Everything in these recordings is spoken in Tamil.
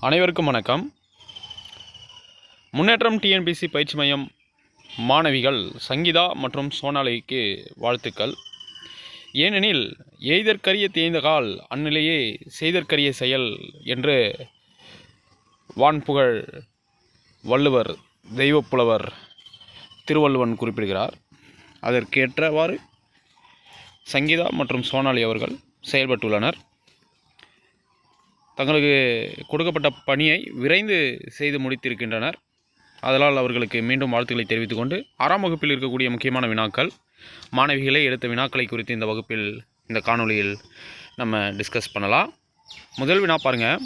அனைவருக்கும் வணக்கம். முன்னேற்றம் டிஎன்பிசி பயிற்சி மையம் மாணவிகள் சங்கீதா மற்றும் சோனாலிக்கு வாழ்த்துக்கள். ஏனெனில் எய்தற்கரிய தேய்ந்த கால் அந்நிலையே செய்தற்கரிய செயல் என்று வான்புகழ் வள்ளுவர் தெய்வப்புலவர் திருவள்ளுவன் குறிப்பிடுகிறார். அதற்கேற்றவாறு சங்கீதா மற்றும் சோனாலி அவர்கள் செயல்பட்டுள்ளனர். தங்களுக்கு கொடுக்கப்பட்ட பணியை விரைந்து செய்து முடித்திருக்கின்றனர். அதனால் அவர்களுக்கு மீண்டும் வாழ்த்துக்களை தெரிவித்துக்கொண்டு 6ஆம் வகுப்பில் இருக்கக்கூடிய முக்கியமான வினாக்கள், மாணவிகளே எடுத்த வினாக்களை குறித்து இந்த வகுப்பில் இந்த காணொளியில் நம்ம டிஸ்கஸ் பண்ணலாம். முதல் வினா பாருங்கள்.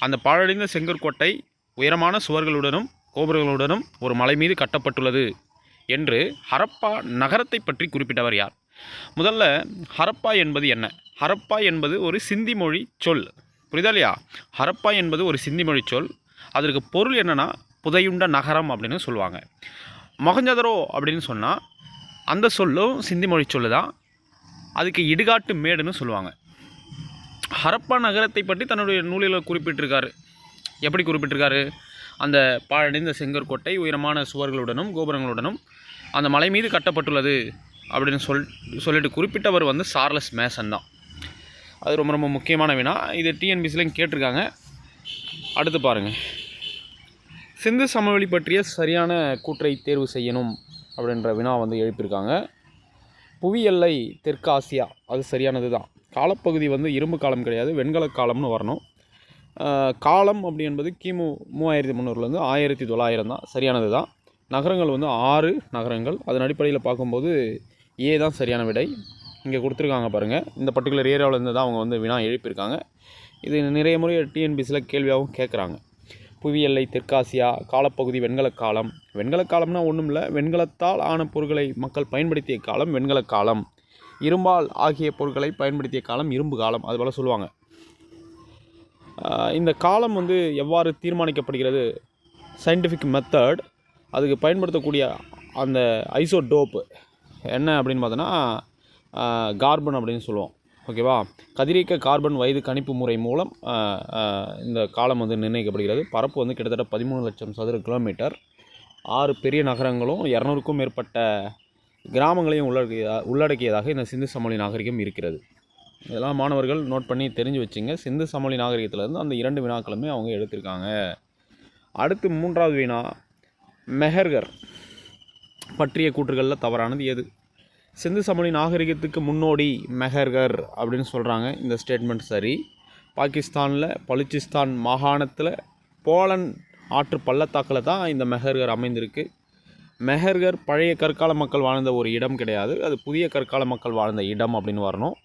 அந்த பாழடைந்த செங்கற்கோட்டை உயரமான சுவர்களுடனும் கோபுரங்களுடனும் ஒரு மலை மீது கட்டப்பட்டுள்ளது என்று ஹரப்பா நகரத்தை பற்றி குறிப்பிட்டவர் யார்? முதல்ல ஹரப்பா என்பது என்ன? ஹரப்பா என்பது ஒரு சிந்தி மொழி சொல். புரியுதா இல்லையா? ஹரப்பா என்பது ஒரு சிந்தி மொழி சொல். அதற்கு பொருள் என்னென்னா புதையுண்ட நகரம் அப்படின்னு சொல்லுவாங்க. மொஹஞ்சதரோ அப்படின்னு சொன்னால் அந்த சொல்லும் சிந்தி மொழி சொல்லு தான். அதுக்கு இடுகாட்டு மேடுன்னு சொல்லுவாங்க. ஹரப்பா நகரத்தை பற்றி தன்னுடைய நூலில் குறிப்பிட்டிருக்காரு. எப்படி குறிப்பிட்டிருக்காரு? அந்த பாழடைந்த செங்கற்கோட்டை உயரமான சுவர்களுடனும் கோபுரங்களுடனும் அந்த மலை மீது கட்டப்பட்டுள்ளது அப்படின்னு சொல்லிட்டு குறிப்பிட்டவர் சார்லஸ் மேசன் தான். அது ரொம்ப ரொம்ப முக்கியமான வினா. இது டிஎன்பிசிலையும் கேட்டிருக்காங்க. அடுத்து பாருங்கள். சிந்து சமவெளி பற்றிய சரியான கூற்றை தேர்வு செய்யணும் அப்படின்ற வினா எழுப்பியிருக்காங்க. புவி எல்லை தெற்கு ஆசியா, அது சரியானது தான். காலப்பகுதி இரும்பு காலம் கிடையாது, வெண்கல காலம்னு வரணும். காலம் அப்படி என்பது கிமு 3300 1900 தான், சரியானது தான். நகரங்கள் 6 நகரங்கள். அதன் அடிப்படையில் பார்க்கும்போது ஏ தான் சரியான விடை. இங்கே கொடுத்துருக்காங்க பாருங்கள். இந்த பர்டிகுலர் ஏரியாவில் இருந்து தான் அவங்க வினா எழுப்பியிருக்காங்க. இது நிறைய முறை டிஎன்பிசியில் கேள்வியாகவும் கேட்குறாங்க. புவி எல்லை தெற்காசியா, காலப்பகுதி வெண்கல காலம். வெண்கல காலம்னா ஒன்றும் இல்லை, வெண்கலத்தால் ஆன பொருட்களை மக்கள் பயன்படுத்திய காலம் வெண்கல காலம். இரும்பால் ஆகிய பொருட்களை பயன்படுத்திய காலம் இரும்பு காலம், அது போல் சொல்லுவாங்க. இந்த காலம் எவ்வாறு தீர்மானிக்கப்படுகிறது? Scientific method. அதுக்கு பயன்படுத்தக்கூடிய அந்த ஐசோடோப்பு என்ன அப்படின்னு பார்த்தோன்னா கார்பன் அப்படின்னு சொல்லுவோம். ஓகேவா? கதிரியக்க கார்பன் வயது கணிப்பு முறை மூலம் இந்த காலம் நிர்ணயிக்கப்படுகிறது. பரப்பு கிட்டத்தட்ட 13 லட்சம் சதுர கிலோமீட்டர். 6 பெரிய நகரங்களும் 200க்கும் மேற்பட்ட கிராமங்களையும் உள்ளடக்கியதாக இந்த சிந்து சமவெளி நாகரிகம் இருக்கிறது. இதெல்லாம் மாணவர்கள் நோட் பண்ணி தெரிஞ்சு வச்சுங்க. சிந்து சமவெளி நாகரிகத்திலேருந்து அந்த 2 வினாக்களுமே அவங்க எடுத்திருக்காங்க. அடுத்து 3வது வினா, மெஹர்கர் பற்றிய கூற்றுகளில் தவறானது எது? சிந்து சமவெளி நாகரிகத்துக்கு முன்னோடி மெஹர்கர் அப்படின்னு சொல்கிறாங்க. இந்த ஸ்டேட்மெண்ட் சரி. பாகிஸ்தானில் பலுச்சிஸ்தான் மாகாணத்தில் போலன் ஆற்று பள்ளத்தாக்கில் தான் இந்த மெஹர்கர் அமைந்திருக்கு. மெஹர்கர் பழைய கற்கால மக்கள் வாழ்ந்த ஒரு இடம் கிடையாது, அது புதிய கற்கால மக்கள் வாழ்ந்த இடம் அப்படின்னு வரணும்.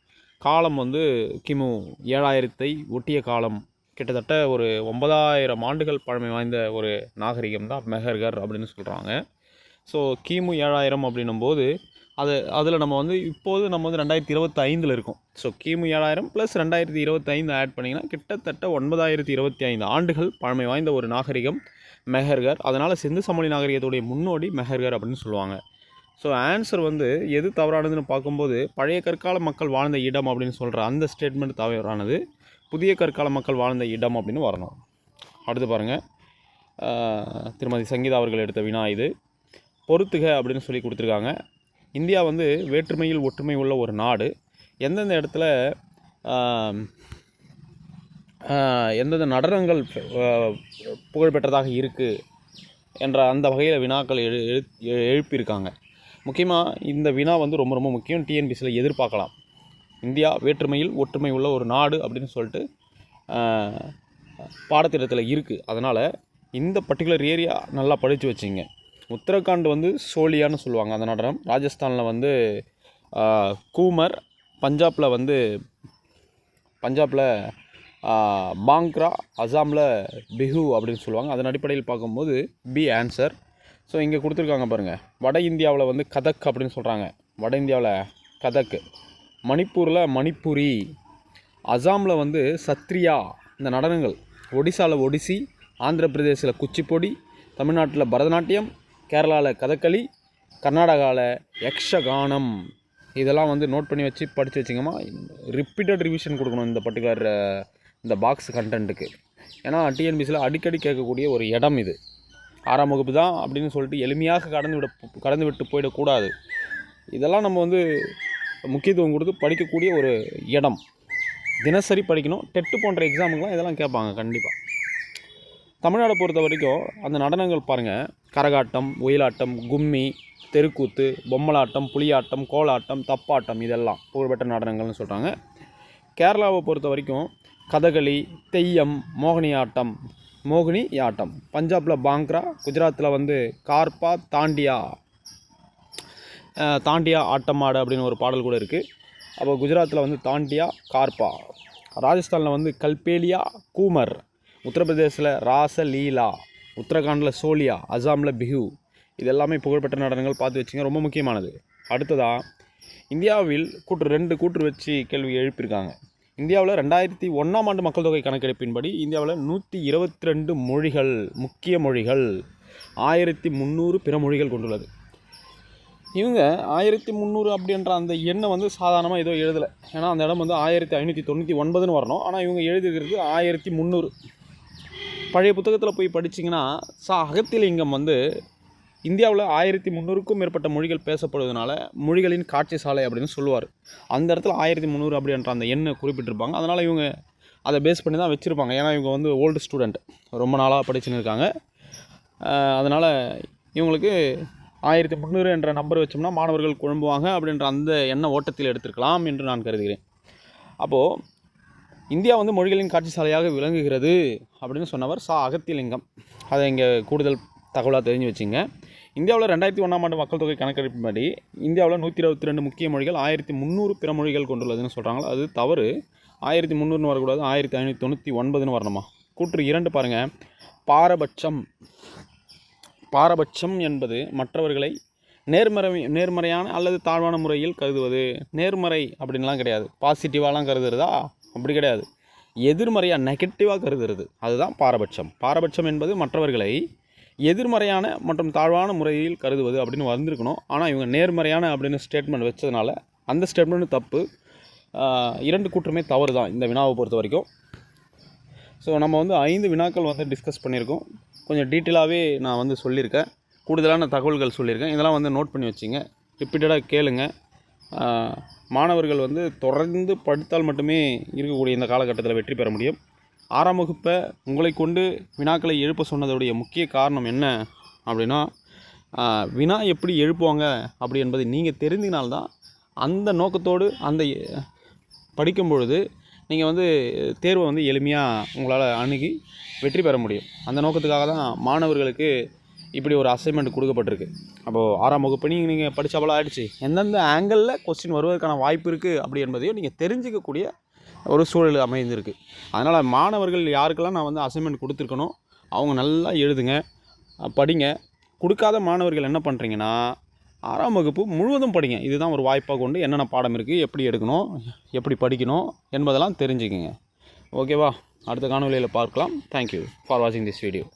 காலம் கிமு 7000 ஒட்டிய காலம். கிட்டத்தட்ட ஒரு 9000 ஆண்டுகள் பழமை வாய்ந்த ஒரு நாகரிகம் தான் மெஹர்கர் அப்படின்னு சொல்கிறாங்க. ஸோ கிமு 7000 அப்படின்னும் போது அதில் நம்ம இப்போது நம்ம 2025 இருக்கோம். ஸோ கிமு 7000 + 2025 ஆட் பண்ணிங்கன்னா கிட்டத்தட்ட 9025 ஆண்டுகள் பழமை வாய்ந்த ஒரு நாகரிகம் மெஹர்கர். அதனால் சிந்து சமவெளி நாகரிகத்துடைய முன்னோடி மெஹர்கர் அப்படின்னு சொல்லுவாங்க. ஸோ ஆன்சர் எது தவறானதுன்னு பார்க்கும்போது பழைய கற்கால மக்கள் வாழ்ந்த இடம் அப்படின்னு சொல்கிற அந்த ஸ்டேட்மெண்ட் தவறானது. புதிய கற்கால மக்கள் வாழ்ந்த இடம் அப்படின்னு வரணும். அடுத்து பாருங்கள். திருமதி சங்கீதா அவர்கள் எடுத்த வினா இது. பொறுத்துக அப்படின்னு சொல்லி கொடுத்துருக்காங்க. இந்தியா வேற்றுமையில் ஒற்றுமை உள்ள ஒரு நாடு. எந்தெந்த இடத்துல எந்தெந்த நடனங்கள் புகழ்பெற்றதாக இருக்குது என்ற அந்த வகையில் வினாக்கள் எழுப்பியிருக்காங்க. முக்கியமாக இந்த வினா ரொம்ப ரொம்ப முக்கியம். டிஎன்பிசியில் எதிர்பார்க்கலாம். இந்தியா வேற்றுமையில் ஒற்றுமை உள்ள ஒரு நாடு அப்படின்னு சொல்லிட்டு பாடத்திட்டத்தில் இருக்குது. அதனால் இந்த பர்டிகுலர் ஏரியா நல்லா படித்து வச்சிங்க. உத்தரகாண்ட் சோலியான்னு சொல்லுவாங்க அந்த நடனம். ராஜஸ்தானில் கூமர். பஞ்சாபில் பாங்க்ரா. அசாமில் பிஹு அப்படின்னு சொல்லுவாங்க. அதன் அடிப்படையில் பார்க்கும்போது பி ஆன்சர். ஸோ இங்கே கொடுத்துருக்காங்க பாருங்கள். வட இந்தியாவில் கதக் அப்படின்னு சொல்கிறாங்க. வட இந்தியாவில் கதக். மணிப்பூரில் மணிப்புரி. அசாமில் சத்ரியா இந்த நடனங்கள். ஒடிசாவில் ஒடிசி. ஆந்திர பிரதேசில் குச்சிப்பொடி. தமிழ்நாட்டில் பரதநாட்டியம். கேரளாவில் கதகளி. கர்நாடகாவில் யக்ஷகானம். இதெல்லாம் நோட் பண்ணி வச்சு படித்து வச்சிங்கம்மா. ரிப்பீட்டட் ரிவிஷன் கொடுக்கணும் இந்த பர்டிகுலர் இந்த பாக்ஸ் கண்டென்ட்டுக்கு. ஏன்னா டிஎன்பிசியில் அடிக்கடி கேட்கக்கூடிய ஒரு இடம் இது. 6ஆம் வகுப்பு தான் அப்படின்னு சொல்லிட்டு எளிமையாக கடந்து விட்டு போயிடக்கூடாது. இதெல்லாம் நம்ம வந்து முக்கியத்துவம் கொடுத்து படிக்கக்கூடிய ஒரு இடம். தினசரி படிக்கணும். டெட்டு போன்ற எக்ஸாமுக்கெலாம் இதெல்லாம் கேட்பாங்க கண்டிப்பாக. தமிழ்நாடை பொறுத்த வரைக்கும் அந்த நடனங்கள் பாருங்கள், கரகாட்டம், ஒயிலாட்டம், கும்மி, தெருக்கூத்து, பொம்மலாட்டம், புலியாட்டம், கோலாட்டம், தப்பாட்டம், இதெல்லாம் புகழ்பெற்ற நடனங்கள்னு சொல்கிறாங்க. கேரளாவை பொறுத்த வரைக்கும் கதகளி, தெய்யம், மோகினி ஆட்டம், பஞ்சாபில் பாங்க்ரா, குஜராத்தில் வந்து கார்பா, தாண்டியா ஆட்டம் ஆடு அப்படின்னு ஒரு பாடல் கூட இருக்குது. அப்போ குஜராத்தில் வந்து தாண்டியா, கார்பா. ராஜஸ்தானில் வந்து கல்பேலியா, கூமர். உத்தரப்பிரதேசில் ராசலீலா, உத்தரகாண்டில் சோலியா, அசாமில் பிஹு. இது எல்லாமே புகழ்பெற்ற நடனங்கள், பார்த்து வச்சுங்க, ரொம்ப முக்கியமானது. அடுத்ததாக இந்தியாவில் ரெண்டு கூற்று வச்சு கேள்வி எழுப்பியிருக்காங்க. இந்தியாவில் 2001ஆம் ஆண்டு மக்கள் தொகை கணக்கெடுப்பின்படி இந்தியாவில் 122 மொழிகள், முக்கிய மொழிகள், 1300 பிற மொழிகள் கொண்டுள்ளது. இவங்க 1300 அப்படின்ற அந்த எண்ணை வந்து சாதாரணமாக ஏதோ எழுதலை. ஏன்னா அந்த இடம் வந்து 1599 வரணும். ஆனால் இவங்க எழுதிக்கிறது 1300. பழைய புத்தகத்தில் போய் படிச்சிங்கன்னா அகத்திலிங்கம் வந்து இந்தியாவில் 1300க்கும் மேற்பட்ட மொழிகள் பேசப்படுவதனால மொழிகளின் காட்சி சாலை அப்படின்னு சொல்லுவார். அந்த இடத்துல 1300 அப்படின்ற அந்த எண்ணை குறிப்பிட்டிருப்பாங்க. அதனால் இவங்க அதை பேஸ் பண்ணி தான் வச்சுருப்பாங்க. ஏன்னா இவங்க வந்து ஓல்டு ஸ்டூடெண்ட், ரொம்ப நாளாக படிச்சுன்னு இருக்காங்க. அதனால் இவங்களுக்கு 1300 என்ற நம்பர் வச்சோம்னா மாணவர்கள் குழம்புவாங்க அப்படின்ற அந்த எண்ண ஓட்டத்தில் எடுத்திருக்கலாம் என்று நான் கருதுகிறேன். அப்போது இந்தியா வந்து மொழிகளின் காட்சி சாலையாக விளங்குகிறது அப்படின்னு சொன்னவர் அகத்திலிங்கம். அதை இங்கே கூடுதல் தகவலாக தெரிஞ்சு வச்சுங்க. இந்தியாவில் 2001ஆம் ஆண்டு மக்கள் தொகை கணக்கெடுப்பின்படி இந்தியாவில் 122 முக்கிய மொழிகள், 1300 பிற மொழிகள் கொண்டுள்ளதுன்னு சொல்கிறாங்களா, அது தவறு. 1300 வரக்கூடாது, 1599 வரணுமா. கூற்று 2 பாருங்கள். பாரபட்சம் என்பது மற்றவர்களை நேர்மறையான அல்லது தாழ்வான முறையில் கருதுவது. நேர்மறை அப்படின்லாம் கிடையாது. பாசிட்டிவாலாம் கருதுறதா? அப்படி கிடையாது. எதிர்மறையாக, நெகட்டிவாக கருதுறது, அதுதான் பாரபட்சம். பாரபட்சம் என்பது மற்றவர்களை எதிர்மறையான மற்றும் தாழ்வான முறையில் கருதுவது அப்படின்னு வந்திருக்கணும். ஆனால் இவங்க நேர்மறையான அப்படின்னு ஸ்டேட்மெண்ட் வச்சதுனால அந்த ஸ்டேட்மெண்ட்டு தப்பு. 2 கூற்றுமே தவறு தான் இந்த வினாவை பொறுத்த வரைக்கும். ஸோ நம்ம வந்து 5 வினாக்கள் வந்து டிஸ்கஸ் பண்ணியிருக்கோம். கொஞ்சம் டீட்டெயிலாகவே நான் வந்து சொல்லியிருக்கேன், கூடுதலான தகவல்கள் சொல்லியிருக்கேன். இதெல்லாம் வந்து நோட் பண்ணி வச்சுங்க, ரிப்பீட்டடாக கேளுங்க. மாணவர்கள் வந்து தொடர்ந்து படித்தால் மட்டுமே இருக்கக்கூடிய இந்த காலகட்டத்தில் வெற்றி பெற முடியும். 6ஆம் வகுப்பை உங்களை கொண்டு வினாக்களை எழுப்ப சொன்னதுடைய முக்கிய காரணம் என்ன அப்படின்னா, வினா எப்படி எழுப்புவாங்க அப்படி என்பதை நீங்கள் தெரிஞ்சினால்தான் அந்த நோக்கத்தோடு அந்த படிக்கும் பொழுது நீங்கள் வந்து தேர்வை வந்து எளிமையாக உங்களால் அணுகி வெற்றி பெற முடியும். அந்த நோக்கத்துக்காக தான் மாணவர்களுக்கு இப்படி ஒரு அசைன்மெண்ட் கொடுக்கப்பட்டிருக்கு. அப்போது 6ஆம் வகுப்பு நீங்கள் படித்தாப்போல ஆகிடுச்சு, எந்தெந்த ஆங்கிளில் கொஸ்டின் வருவதற்கான வாய்ப்பு இருக்குது அப்படி என்பதையும் நீங்கள் தெரிஞ்சிக்கக்கூடிய ஒரு சூழல் அமைந்திருக்கு. அதனால் மாணவர்கள் யாருக்கெல்லாம் நான் வந்து அசைன்மெண்ட் கொடுத்துருக்கணும், அவங்க நல்லா எழுதுங்க, படிங்க. கொடுக்காத மாணவர்கள் என்ன பண்ணுறீங்கன்னா 6ஆம் வகுப்பு முழுவதும் படிங்க. இதுதான் ஒரு வாய்ப்பாக கொண்டு என்னென்ன பாடம் இருக்குது, எப்படி எடுக்கணும், எப்படி படிக்கணும் என்பதெல்லாம் தெரிஞ்சுக்குங்க. ஓகேவா? அடுத்த காணொலியில் பார்க்கலாம். தேங்க்யூ ஃபார் வாட்சிங் திஸ் வீடியோ.